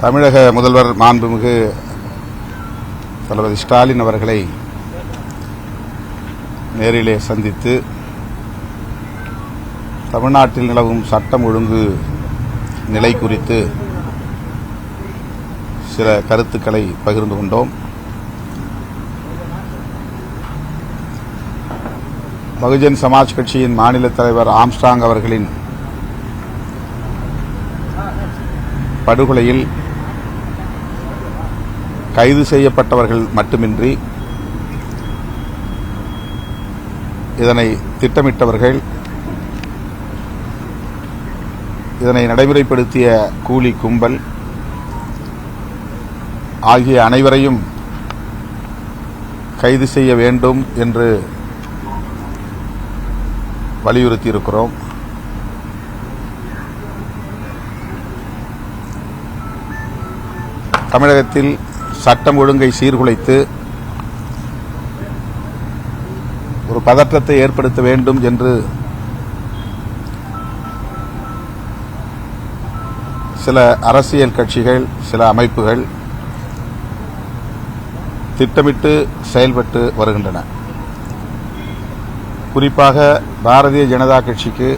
தமிழக முதல்வர் மாண்புமிகு தளபதி ஸ்டாலின் அவர்களை நேரிலே சந்தித்து தமிழ்நாட்டில் நிலவும் சட்டம் ஒழுங்கு நிலை குறித்து சில கருத்துக்களை பகிர்ந்து கொண்டோம். பகுஜன் சமாஜ் கட்சியின் மாநில தலைவர் ஆம்ஸ்ட்ராங் அவர்களின் படுகொலையில் கைது செய்யப்பட்டவர்கள் மட்டுமின்றி இதனை திட்டமிட்டவர்கள், இதனை நடைமுறைப்படுத்திய கூலி கும்பல் ஆகிய அனைவரையும் கைது செய்ய வேண்டும் என்று வலியுறுத்தியிருக்கிறோம். தமிழகத்தில் சட்டம் ஒழுங்கை சீர்குலைத்து ஒரு பதற்றத்தை ஏற்படுத்த வேண்டும் என்று சில அரசியல் கட்சிகள், சில அமைப்புகள் திட்டமிட்டு செயல்பட்டு வருகின்றன. குறிப்பாக பாரதிய ஜனதா கட்சிக்கு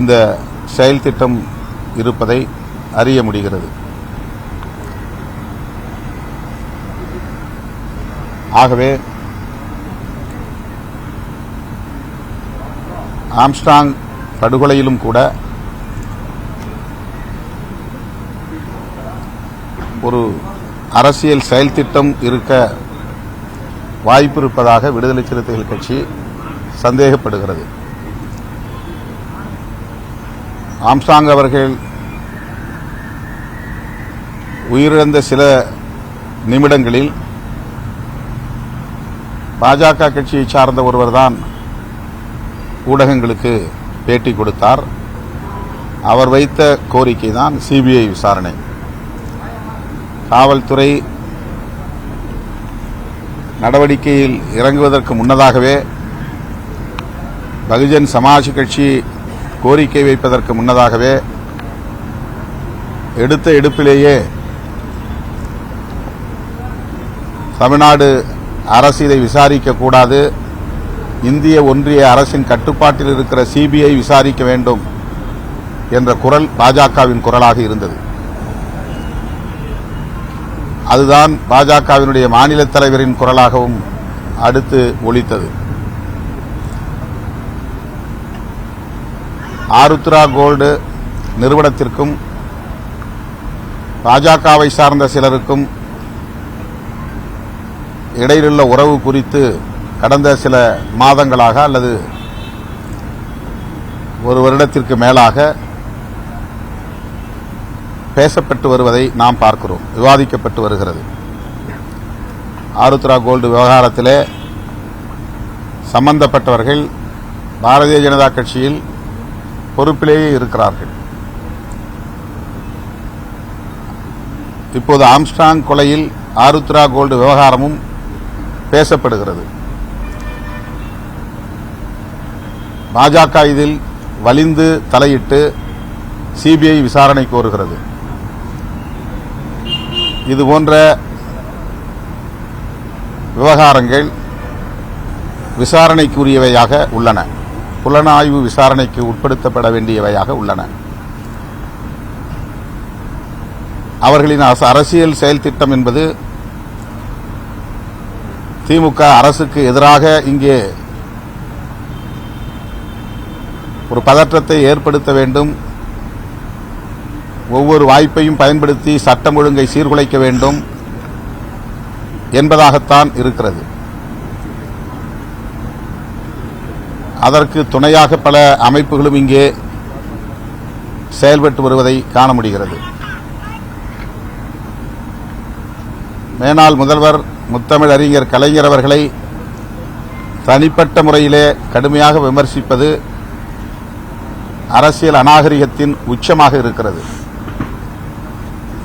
இந்த செயல் திட்டம் இருப்பதை அறிய முடிகிறது. ஆகவே ஆம்ஸ்ட்ராங் படுகொலையிலும் கூட ஒரு அரசியல் செயல் திட்டம் இருக்க வாய்ப்பு இருப்பதாக விடுதலை சிறுத்தைகள் கட்சி சந்தேகப்படுகிறது. ஆம்ஸ்ட்ராங் அவர்கள் உயிரிழந்த சில நிமிடங்களில் பாஜக கட்சியை சார்ந்த ஒருவர்தான் ஊடகங்களுக்கு பேட்டி கொடுத்தார். அவர் வைத்த கோரிக்கை தான் சிபிஐ விசாரணை. காவல்துறை நடவடிக்கையில் இறங்குவதற்கு முன்னதாகவே, பகுஜன் சமாஜ் கட்சி கோரிக்கை வைப்பதற்கு முன்னதாகவே எடுத்த எடுப்பிலேயே தமிழ்நாடு அரசு இதை விசாரிக்கக்கூடாது, இந்திய ஒன்றிய அரசின் கட்டுப்பாட்டில் இருக்கிற சிபிஐ விசாரிக்க வேண்டும் என்ற குரல் பாஜகவின் குரலாக இருந்தது. அதுதான் பாஜகவினுடைய மாநில தலைவரின் குரலாகவும் அடுத்து ஒலித்தது. ஆருத்ரா கோல்டு நிறுவனத்திற்கும் பாஜகவை சார்ந்த சிலருக்கும் இடையிலுள்ள உறவு குறித்து கடந்த சில மாதங்களாக அல்லது ஒரு வருடத்திற்கு மேலாக பேசப்பட்டு வருவதை நாம் பார்க்கிறோம், விவாதிக்கப்பட்டு வருகிறது. ஆருத்ரா கோல்டு விவகாரத்திலே சம்பந்தப்பட்டவர்கள் பாரதிய ஜனதா கட்சியில் பொறுப்பிலேயே இருக்கிறார்கள். இப்போது ஆம்ஸ்ட்ராங் கொலையில் ஆருத்ரா கோல்டு விவகாரமும் பேசப்படுகிறது. பாஜக இதில் வலிந்து தலையிட்டு சிபிஐ விசாரணை கோருகிறது. இதுபோன்ற விவகாரங்கள் விசாரணைக்குரியவையாக உள்ளன, புலனாய்வு விசாரணைக்கு உட்படுத்தப்பட வேண்டியவையாக உள்ளன. அவர்களின் அரசியல் செயல் திட்டம் என்பது திமுக அரசுக்கு எதிராக இங்கே ஒரு பதற்றத்தை ஏற்படுத்த வேண்டும், ஒவ்வொரு வாய்ப்பையும் பயன்படுத்தி சட்டம் ஒழுங்கை சீர்குலைக்க வேண்டும் என்பதாகத்தான் இருக்கிறது. அதற்கு துணையாக பல அமைப்புகளும் இங்கே செயல்பட்டு வருவதை காண முடிகிறது. மேனாள் முதல்வர் முத்தமிழ் அறிஞர் கலைஞர் அவர்களை தனிப்பட்ட முறையிலே கடுமையாக விமர்சிப்பது அரசியல் அநாகரிகத்தின் உச்சமாக இருக்கிறது.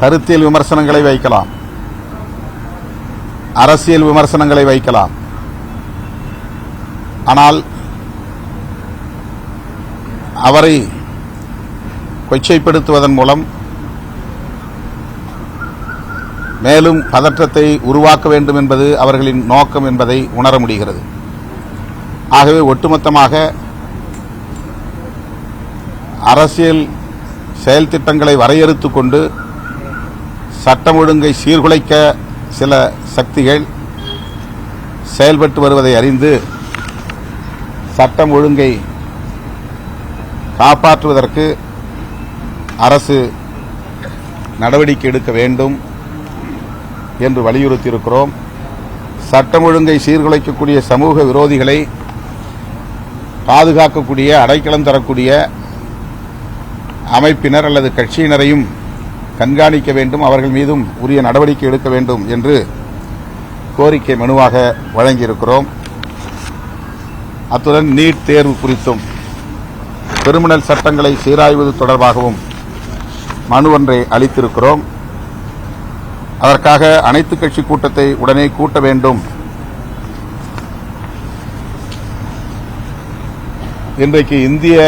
கருத்தியல் விமர்சனங்களை வைக்கலாம், அரசியல் விமர்சனங்களை வைக்கலாம், ஆனால் அவரை கொச்சைப்படுத்துவதன் மூலம் மேலும் பதற்றத்தை உருவாக்க வேண்டும் என்பது அவர்களின் நோக்கம் என்பதை உணர முடிகிறது. ஆகவே ஒட்டுமொத்தமாக அரசியல் செயல் திட்டங்களை வரையறுத்துக் கொண்டு சட்டம் ஒழுங்கை சீர்குலைக்க சில சக்திகள் செயல்பட்டு வருவதை அறிந்து சட்டம் ஒழுங்கை காப்பாற்றுவதற்கு அரசு நடவடிக்கை எடுக்க வேண்டும் என்று வலியுறுத்தியிருக்கிறோம். சட்டம் ஒழுங்கை சீர்குலைக்கக்கூடிய சமூக விரோதிகளை பாதுகாக்கக்கூடிய, அடைக்கலம் தரக்கூடிய அமைப்பினர் அல்லது கட்சியினரையும் கண்காணிக்க வேண்டும், அவர்கள் மீதும் உரிய நடவடிக்கை எடுக்க வேண்டும் என்று கோரிக்கை மனுவாக வழங்கியிருக்கிறோம். அத்துடன் நீட் தேர்வு குறித்தும் கிரிமினல் சட்டங்களை சீராய்வது தொடர்பாகவும் மனு ஒன்றை அளித்திருக்கிறோம். அதற்காக அனைத்துக் கட்சி கூட்டத்தை உடனே கூட்ட வேண்டும். இன்றைக்கு இந்திய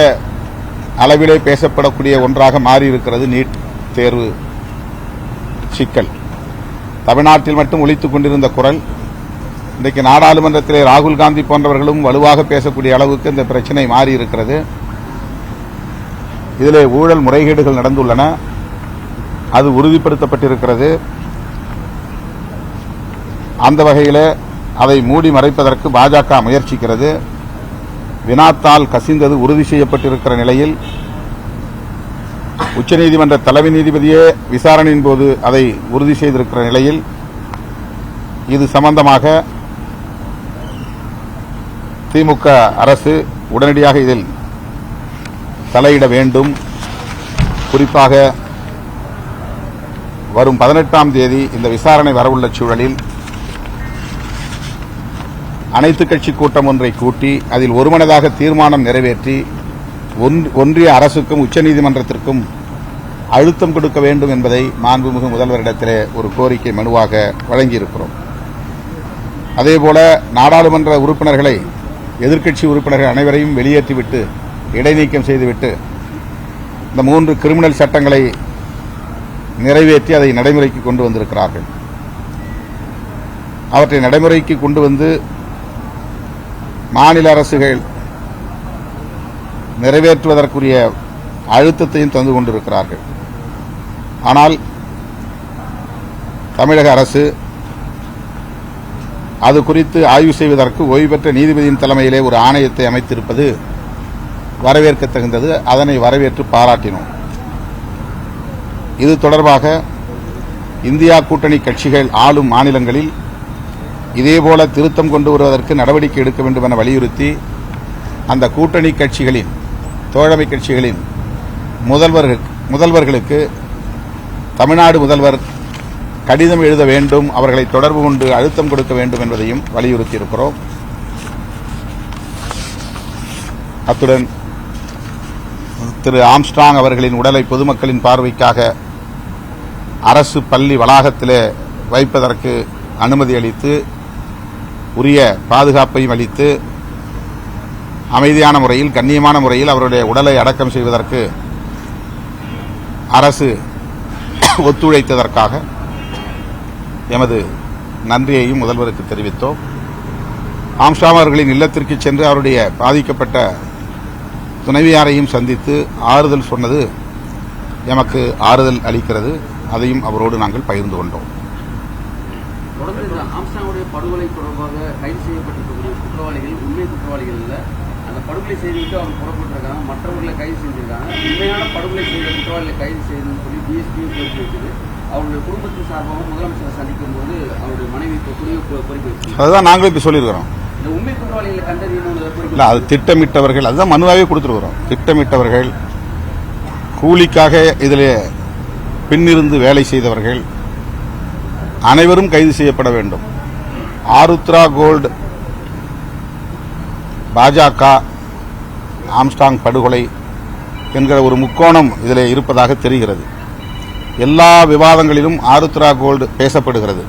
அளவிலே பேசப்படக்கூடிய ஒன்றாக மாறியிருக்கிறது நீட் தேர்வு சிக்கல். தமிழ்நாட்டில் மட்டும் ஒலித்துக் கொண்டிருந்த குரல் இன்றைக்கு நாடாளுமன்றத்திலே ராகுல் காந்தி போன்றவர்களும் வலுவாக பேசக்கூடிய அளவுக்கு இந்த பிரச்சினை மாறியிருக்கிறது. இதிலே ஊழல் முறைகேடுகள் நடந்துள்ளன, அது உறுதிப்படுத்தப்பட்டிருக்கிறது. அந்த வகையில் அதை மூடி மறைப்பதற்கு பாஜக முயற்சிக்கிறது. வினாத்தால் கசிந்தது உறுதி செய்யப்பட்டிருக்கிற நிலையில் உச்சநீதிமன்ற தலைமை நீதிபதியே விசாரணையின் போது அதை உறுதி செய்திருக்கிற நிலையில் இது சம்பந்தமாக திமுக அரசு உடனடியாக இதில் தலையிட வேண்டும். குறிப்பாக வரும் 18ஆம் தேதி இந்த விசாரணை வரவுள்ள சூழலில் அனைத்துக் கட்சி கூட்டம் ஒன்றை கூட்டி அதில் ஒருமனதாக தீர்மானம் நிறைவேற்றி ஒன்றிய அரசுக்கும் உச்சநீதிமன்றத்திற்கும் அழுத்தம் கொடுக்க வேண்டும் என்பதை மாண்புமிகு முதல்வரிடத்திலே ஒரு கோரிக்கை மனுவாக வழங்கியிருக்கிறோம். அதேபோல நாடாளுமன்ற உறுப்பினர்களை, எதிர்க்கட்சி உறுப்பினர்கள் அனைவரையும் வெளியேற்றிவிட்டு இடைநீக்கம் செய்துவிட்டு இந்த 3 கிரிமினல் சட்டங்களை நிறைவேற்றி அதை நடைமுறைக்கு கொண்டு வந்திருக்கிறார்கள். அவற்றை நடைமுறைக்கு கொண்டு வந்து மாநில அரசுகள் நிறைவேற்றுவதற்குரிய அழுத்தத்தையும் தந்து கொண்டிருக்கிறார்கள். ஆனால் தமிழக அரசு அது குறித்து ஆய்வு செய்வதற்கு ஓய்வு பெற்ற நீதிபதியின் தலைமையிலே ஒரு ஆணையத்தை அமைத்திருப்பது வரவேற்க தகுந்தது. அதனை வரவேற்று பாராட்டினோம். இது தொடர்பாக இந்தியா கூட்டணி கட்சிகள் ஆளும் மாநிலங்களில் இதேபோல திருத்தம் கொண்டு வருவதற்கு நடவடிக்கை எடுக்க வேண்டும் என வலியுறுத்தி அந்த கூட்டணி கட்சிகளின், தோழமை கட்சிகளின் முதல்வர்களுக்கு தமிழ்நாடு முதல்வர் கடிதம் எழுத வேண்டும், அவர்களை தொடர்பு கொண்டு அழுத்தம் கொடுக்க வேண்டும் என்பதையும் வலியுறுத்தியிருக்கிறோம். அத்துடன் திரு ஆம்ஸ்ட்ராங் அவர்களின் உடலை பொதுமக்களின் பார்வைக்காக அரசு பள்ளி வளாகத்திலே வைப்பதற்கு அனுமதி அளித்து உரிய பாதுகாப்பையும் அளித்து அமைதியான முறையில், கண்ணியமான முறையில் அவருடைய உடலை அடக்கம் செய்வதற்கு அரசு ஒத்துழைத்ததற்காக எமது நன்றியையும் முதல்வருக்கு தெரிவித்தோம். ஆம்ஸ்ட்ராங் அவர்களின் இல்லத்திற்கு சென்று அவருடைய பாதிக்கப்பட்ட துணைவியாரையும் சந்தித்து ஆறுதல் சொன்னது எமக்கு ஆறுதல் அளிக்கிறது. அதையும் அவரோடு நாங்கள் பகிர்ந்து கொண்டோம். தொடர்ந்து ஆம்ஸ்ட்ராங்குடைய படுகொலை தொடர்பாக கைது செய்யப்பட்டிருக்கக்கூடிய குற்றவாளிகள் உண்மை குற்றவாளிகள் இல்லை. அந்த படுகொலை செய்துவிட்டு அவங்க புறப்பட்டிருக்காங்க, மற்றவர்களை கைது செஞ்சிருக்காங்க. உண்மையான படுகொலை செய்த குற்றவாளிகளை கைது செய்யணும்னு சொல்லி பிஎஸ்பியும் கோரிக்கை வைக்குது. அவருடைய குடும்பத்தின் சார்பாக முதலமைச்சரை சந்திக்கும் போது அவருடைய மனைவி கோரிக்கை வச்சு அதுதான் நாங்களும் இப்ப சொல்லியிருக்கிறோம். இந்த உண்மை குற்றவாளிகளை கண்டறியணும். இல்ல, அது திட்டமிட்டவர்கள், அதுதான் மனுவாவே கொடுத்துருக்கிறோம். திட்டமிட்டவர்கள், கூலிக்காக இதில் பின்னிருந்து வேலை செய்தவர்கள் அனைவரும் கைது செய்யப்பட வேண்டும். ஆருத்ரா கோல்டு, பாஜக, ஆம்ஸ்ட்ராங் படுகொலை என்கிற ஒரு முக்கோணம் இதில் இருப்பதாக தெரிகிறது. எல்லா விவாதங்களிலும் ஆருத்ரா கோல்டு பேசப்படுகிறது.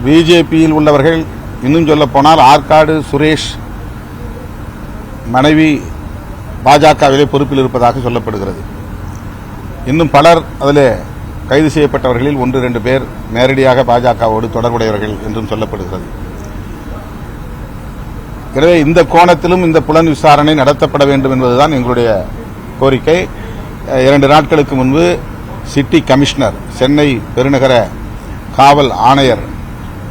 பிஜேபியில் உள்ளவர்கள், இன்னும் சொல்ல போனால் ஆற்காடு சுரேஷ் மனைவி பாஜகவிலே பொறுப்பில் இருப்பதாக சொல்லப்படுகிறது. இன்னும் பலர் அதில் கைது செய்யப்பட்டவர்களில் 1-2 பேர் நேரடியாக பாஜகவோடு தொடர்புடையவர்கள் என்றும் சொல்லப்படுகிறது. எனவே இந்த கோணத்திலும் இந்த புலன் விசாரணை நடத்தப்பட வேண்டும் என்பதுதான் எங்களுடைய கோரிக்கை. 2 நாட்களுக்கு முன்பு சிட்டி கமிஷனர், சென்னை பெருநகர காவல் ஆணையர்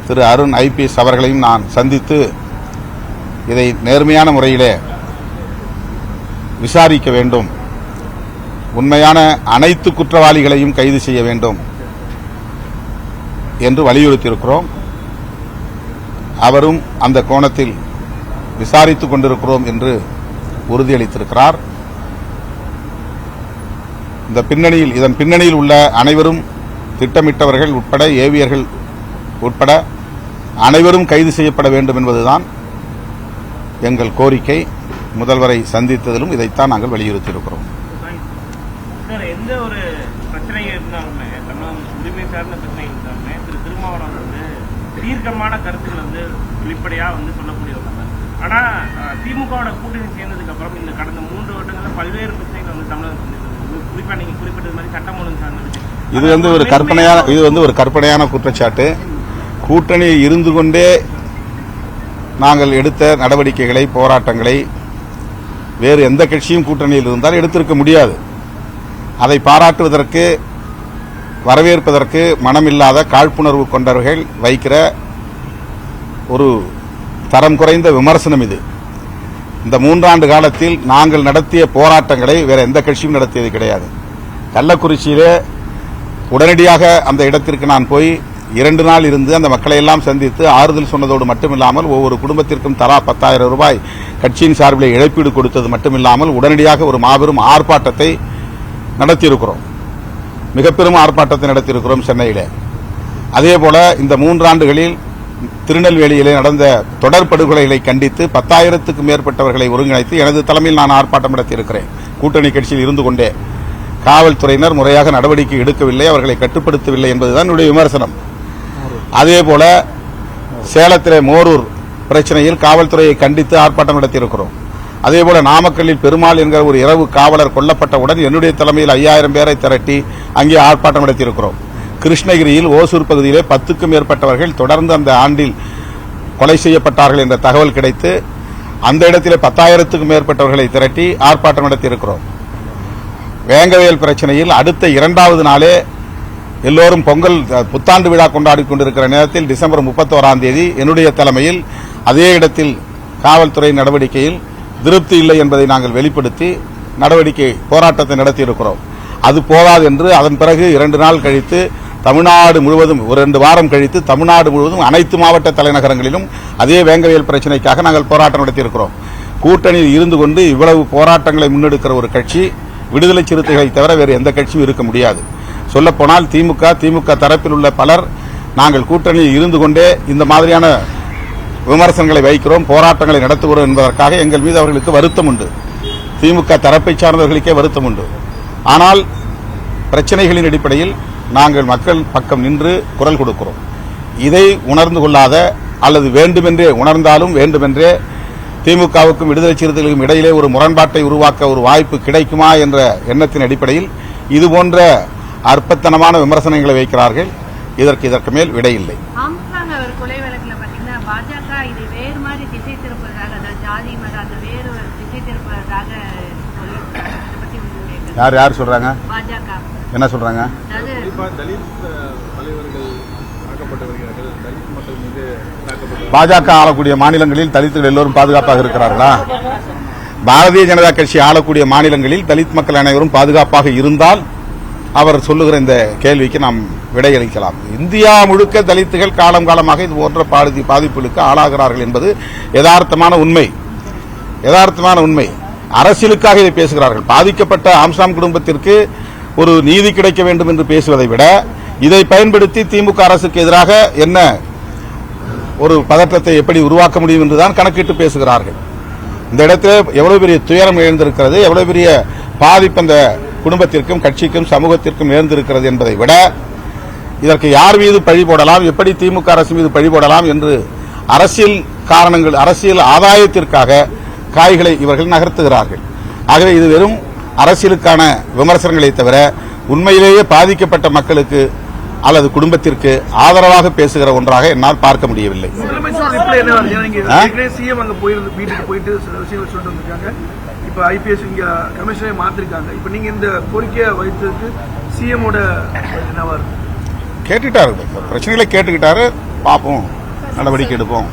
திரு அருண் IPS அவர்களையும் நான் சந்தித்து இதை நேர்மையான முறையிலே விசாரிக்க வேண்டும், உண்மையான அனைத்து குற்றவாளிகளையும் கைது செய்ய வேண்டும் என்று வலியுறுத்தியிருக்கிறோம். அவரும் அந்த கோணத்தில் விசாரித்துக் கொண்டிருக்கிறோம் என்று உறுதியளித்திருக்கிறார். இதன் பின்னணியில் உள்ள அனைவரும், திட்டமிட்டவர்கள் உட்பட, ஏவியர்கள் உட்பட அனைவரும் கைது செய்யப்பட வேண்டும் என்பதுதான் எங்கள் கோரிக்கை. முதல்வரை சந்தித்ததிலும் இதைத்தான் நாங்கள் வலியுறுத்தியிருக்கிறோம். எந்த ஒரு பிரச்சனை இருந்தாலுமே, தமிழகம் உரிமை சார்ந்த பிரச்சனை இருந்தாலுமே திருமாவளவன் தீர்க்கமான கருத்துக்கள் வெளிப்படையாக சொல்லக்கூடியவங்க. ஆனால் திமுகவோட கூட்டணி சேர்ந்ததுக்கு அப்புறம் இந்த கடந்த 3 வருடங்களில் பல்வேறு பிரச்சனைகள் தமிழகம் குறிப்பாக நீங்கள் குறிப்பிட்டது மாதிரி சட்டம் ஒழுங்கு சார்ந்த விஷயம். இது ஒரு கற்பனையான குற்றச்சாட்டு. கூட்டணியில் இருந்து கொண்டே நாங்கள் எடுத்த நடவடிக்கைகளை, போராட்டங்களை வேறு எந்த கட்சியும் கூட்டணியில் இருந்தால் எடுத்திருக்க முடியாது. அதை பாராட்டுவதற்கு, வரவேற்பதற்கு மனமில்லாத காழ்ப்புணர்வு கொண்டவர்கள் வைக்கிற ஒரு தரம் குறைந்த விமர்சனம் இது. இந்த 3 ஆண்டு காலத்தில் நாங்கள் நடத்திய போராட்டங்களை வேற எந்த கட்சியும் நடத்தியது கிடையாது. கள்ளக்குறிச்சியிலே உடனடியாக அந்த இடத்திற்கு நான் போய் 2 நாள் இருந்து அந்த மக்களை எல்லாம் சந்தித்து ஆறுதல் சொன்னதோடு மட்டுமில்லாமல் ஒவ்வொரு குடும்பத்திற்கும் தலா 10,000 ரூபாய் கட்சியின் சார்பில் இழப்பீடு கொடுத்தது மட்டுமில்லாமல் உடனடியாக ஒரு மாபெரும் ஆர்ப்பாட்டத்தை நடத்தியிருக்கிறோம். மிக பெரும் ஆர்ப்பாட்டத்தை நடத்தியிருக்கிறோம் சென்னையிலே. அதேபோல இந்த 3 ஆண்டுகளில் திருநெல்வேலியிலே நடந்த தொடர் படுகொலைகளை கண்டித்து 10,000க்கும் மேற்பட்டவர்களை ஒருங்கிணைத்து எனது தலைமையில் நான் ஆர்ப்பாட்டம் நடத்தியிருக்கிறேன். கூட்டணி கட்சியில் இருந்து கொண்டே காவல்துறையினர் முறையாக நடவடிக்கை எடுக்கவில்லை, அவர்களை கட்டுப்படுத்தவில்லை என்பதுதான் என்னுடைய விமர்சனம். அதேபோல சேலத்திலே மோரூர் பிரச்சனையில் காவல்துறையை கண்டித்து ஆர்ப்பாட்டம் நடத்தியிருக்கிறோம். அதேபோல நாமக்கல்லில் பெருமாள் என்கிற ஒரு இரவு காவலர் கொல்லப்பட்டவுடன் என்னுடைய தலைமையில் 5000 பேரை திரட்டி அங்கே ஆர்ப்பாட்டம் நடத்தியிருக்கிறோம். கிருஷ்ணகிரியில் ஓசூர் பகுதியிலே 10க்கும் மேற்பட்டவர்கள் தொடர்ந்து அந்த ஆண்டில் கொலை செய்யப்பட்டார்கள் என்ற தகவல் கிடைத்து அந்த இடத்திலே 10,000க்கும் மேற்பட்டவர்களை திரட்டி ஆர்ப்பாட்டம் நடத்தியிருக்கிறோம். வேங்கவேல் பிரச்சனையில் அடுத்த 2வது நாளே எல்லோரும் பொங்கல் புத்தாண்டு விழா கொண்டாடி கொண்டிருக்கிற நேரத்தில் டிசம்பர் 31ஆம் தேதி என்னுடைய தலைமையில் அதே இடத்தில் காவல்துறை நடவடிக்கையில் திருப்தி இல்லை என்பதை நாங்கள் வெளிப்படுத்தி போராட்டத்தை நடத்தியிருக்கிறோம். அது போதாது என்று அதன் பிறகு 2 நாள் கழித்து தமிழ்நாடு முழுவதும், ஒரு 2 வாரம் கழித்து தமிழ்நாடு முழுவதும் அனைத்து மாவட்ட தலைநகரங்களிலும் அதே வேங்கவேல் பிரச்சனைக்காக நாங்கள் போராட்டம் நடத்தியிருக்கிறோம். கூட்டணியில் இருந்து கொண்டு இவ்வளவு போராட்டங்களை முன்னெடுக்கிற ஒரு கட்சி விடுதலை சிறுத்தைகளை தவிர வேறு எந்த கட்சியும் இருக்க முடியாது. சொல்லப்போனால் திமுக தரப்பில் உள்ள பலர் நாங்கள் கூட்டணியில் இருந்து கொண்டே இந்த மாதிரியான விமர்சனங்களை வைக்கிறோம், போராட்டங்களை நடத்துகிறோம் என்பதற்காக எங்கள் மீது அவர்களுக்கு வருத்தம் உண்டு. திமுக தரப்பை சார்ந்தவர்களுக்கே வருத்தம் உண்டு. ஆனால் பிரச்சனைகளின் அடிப்படையில் நாங்கள் மக்கள் பக்கம் நின்று குரல் கொடுக்கிறோம். இதை உணர்ந்து கொள்ளாத அல்லது வேண்டுமென்றே, உணர்ந்தாலும் வேண்டுமென்றே திமுகவுக்கும் விடுதலை சிறுத்தைகளுக்கும் இடையிலே ஒரு முரண்பாட்டை உருவாக்க ஒரு வாய்ப்பு கிடைக்குமா என்ற எண்ணத்தின் அடிப்படையில் இதுபோன்ற அற்பத்தனமான விமர்சனங்களை வைக்கிறார்கள். இதற்கு மேல் விடை இல்லை. யார் சொல்றாங்க? என்ன சொல்றாங்க? பாஜக ஆளக்கூடிய மாநிலங்களில் தலித்துகள் எல்லோரும் பாதுகாப்பாக இருக்கிறார்களா? பாரதிய ஜனதா கட்சி ஆளக்கூடிய மாநிலங்களில் தலித் மக்கள் அனைவரும் பாதுகாப்பாக இருந்தால் அவர் சொல்லுகிற இந்த கேள்விக்கு நாம் விடையளிக்கலாம். இந்தியா முழுக்க தலித்துகள் காலம் காலமாக இது போன்ற பாதிப்புகளுக்கு ஆளாகிறார்கள் என்பது யதார்த்தமான உண்மை. அரசியலுக்காக இதை பேசுகிறார்கள். பாதிக்கப்பட்ட ஆம்ஸ்டாங் குடும்பத்திற்கு ஒரு நீதி கிடைக்க வேண்டும் என்று பேசுவதை விட இதை பயன்படுத்தி திமுக அரசுக்கு எதிராக என்ன ஒரு பதற்றத்தை எப்படி உருவாக்க முடியும் என்றுதான் கணக்கிட்டு பேசுகிறார்கள். இந்த இடத்தில் எவ்வளவு பெரிய துயரம் எழுந்திருக்கிறது, எவ்வளவு பெரிய பாதிப்பு அந்த குடும்பத்திற்கும் கட்சிக்கும் சமூகத்திற்கும் நேர்ந்திருக்கிறது என்பதை விட இதற்கு யார் மீது பழி போடலாம், எப்படி திமுக அரசு மீது பழி போடலாம் என்று அரசியல் காரணங்கள், அரசியல் ஆதாயத்திற்காக காய்களை இவர்கள் நகர்த்துகிறார்கள். ஆகவே இது வெறும் அரசியலுக்கான விமர்சனங்களை தவிர உண்மையிலேயே பாதிக்கப்பட்ட மக்களுக்கு அல்லது குடும்பத்திற்கு ஆதரவாக பேசுகிற ஒன்றாக என்னால் பார்க்க முடியவில்லை. முதலமைச்சர் ரிப்ளை என்ன வருது? நீங்க ஏற்கனவே சிஎம் அங்க போயிருந்து வீட்டுக்கு போயிட்டு சில விஷயங்கள் சொல்லிட்டு வந்திருக்காங்க. இப்ப ஐபிஎஸ் இங்க கமிஷனரை மாத்திருக்காங்க. இப்ப நீங்க இந்த கோரிக்கையை வைத்ததுக்கு சிஎமோட என்னவா இருக்கு? கேட்டுட்டாரு, பிரச்சனைகளை கேட்டுக்கிட்டாரு. பார்ப்போம், நடவடிக்கை எடுப்போம்.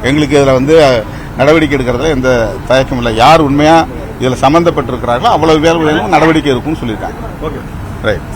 எங்களுக்கு இதில் நடவடிக்கை எடுக்கிறதுல எந்த தயக்கமும் இல்லை. யார் உண்மையா இதில் சம்பந்தப்பட்டிருக்கிறார்களோ அவ்வளவு பேர் நடவடிக்கை இருக்கும்னு சொல்லியிருக்காங்க. ரைட்.